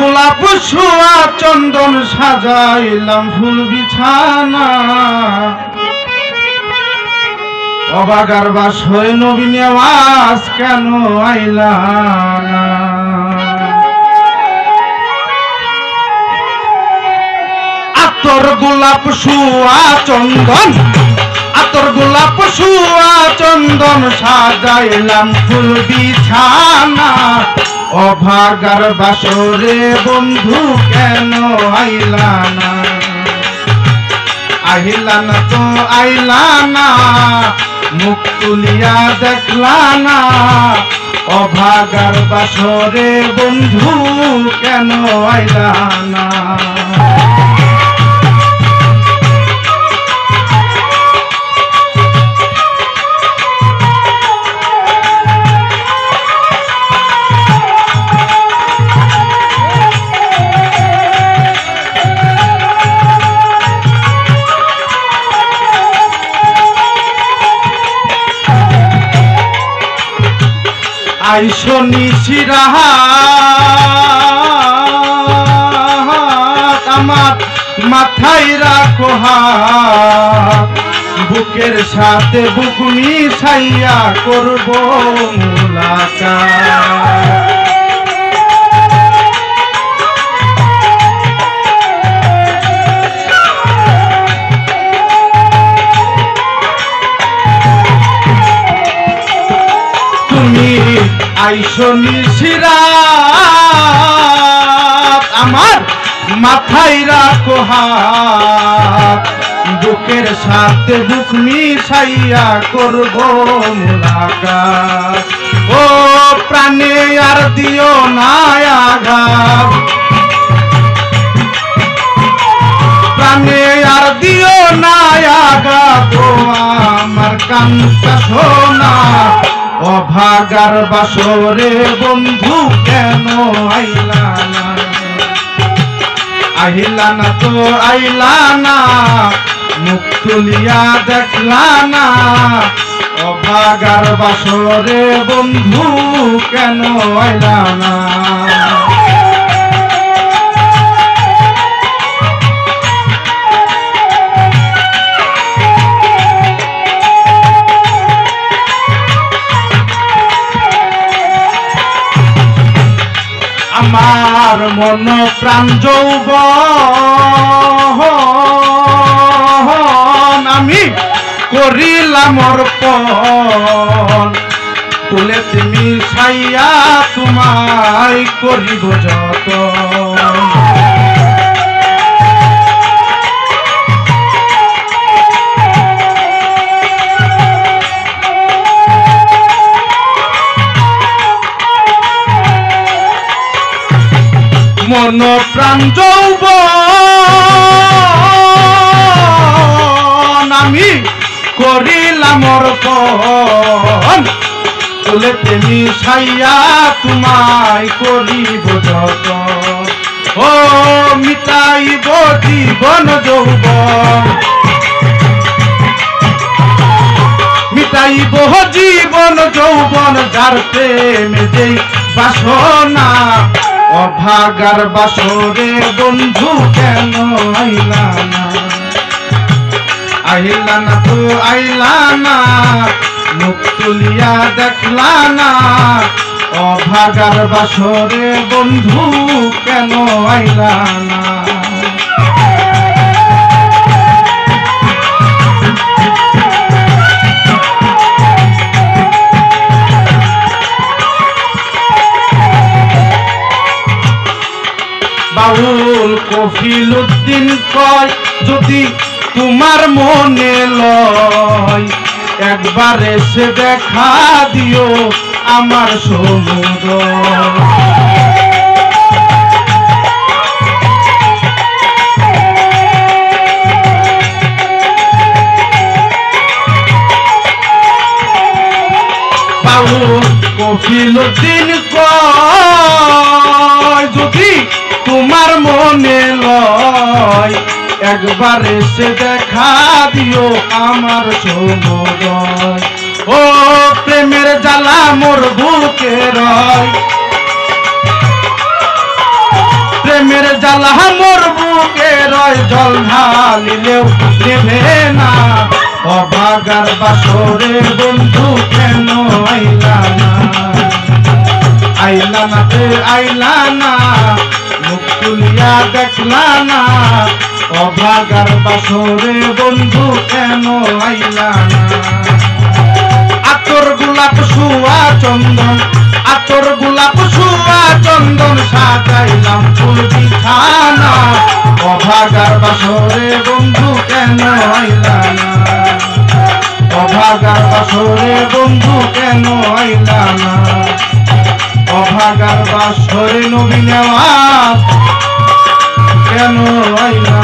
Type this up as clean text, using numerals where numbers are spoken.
গোলাপ ছোঁয়া চন্দন সাজাইলাম ফুল বিছানা অবাগার বাসয় নবীন আওয়াজ কেন আইলা না আতর গোলাপ ছোঁয়া চন্দন আতর গোলাপ ছোঁয়া চন্দন সাজাইলাম ফুল বিছানা অভাগার বাসরে বন্ধু কেন আইলা না আহিলা না তো আইলা না মুখ তুলিয়া দেখলা না অভাগার বাসরে বন্ধু কেন আইলা না আইসো নিশিরাহাত আমার মাথায় রাখো হাত বুকের সাথে বুক মিশাইয়া করব মুলাকাত আইসো নিশিরাত আমার মাথায় রাখো হাত বুকের সাথে বুক মিশাইয়া করব মুলাকাত ও প্রাণে আর দিও না আঘাত প্রাণে আর দিও না আঘাত ও আমার কান্তা সোনা অভাগার বাসরে বন্ধু কেন আইলা না আহিলা না তো আইলা না মুখ তুলিয়া দেখলা না অভাগার বাসরে বন্ধু কেন আইলা না আমার মন প্রাণ যৌবন আমি করিলাম অর্পণ তুলে তুমি ছাইয়া তোমায় করিব যতন মন প্রাণ যৌবন আমি করিলাম অর্পণ তুলে প্রেমী ছাইয়া তোমায় করিব যতন ও মিটাইব জীবন যৌবন মিটাইব জীবন যৌবন যার প্রেমে যেই বাসনা অভাগার বাসরে বন্ধু কেন আইলা না আইলা না তো আইলা না মুখ তুলিয়া দেখলা না অভাগার বাসরে বন্ধু কেন আইলা না বাউল কফিলউদ্দিন কয় যদি তোমার মনে লয় একবার এসে দেখা দিও আমার সমুদ্র বাউল কফিলউদ্দিন কয় যদি তোমার মনে লয় একবার এসে দেখা দিও আমার সমুদয় ও প্রেমের জ্বালা মোর বুকে রয় প্রেমের জ্বালা মোর বুকে রয় জল ঢালিলেও নেভে না অভাগার বাসরে বন্ধু কেন আইলা না আইলা না রে আইলা না মুখ তুলিয়া দেখলা না অভাগার বাসরে বন্ধু কেন আইলা না আতর গোলাপ সুয়া চন্দন আতর গোলাপ সুয়া চন্দন সাজাইলাম ফুল বিছানা অভাগার বাসরে বন্ধু কেন আইলা না অভাগার বাসরে বন্ধু কেন আইলা না অভাগার বাসরে নবী নেওয়া কেন আইলা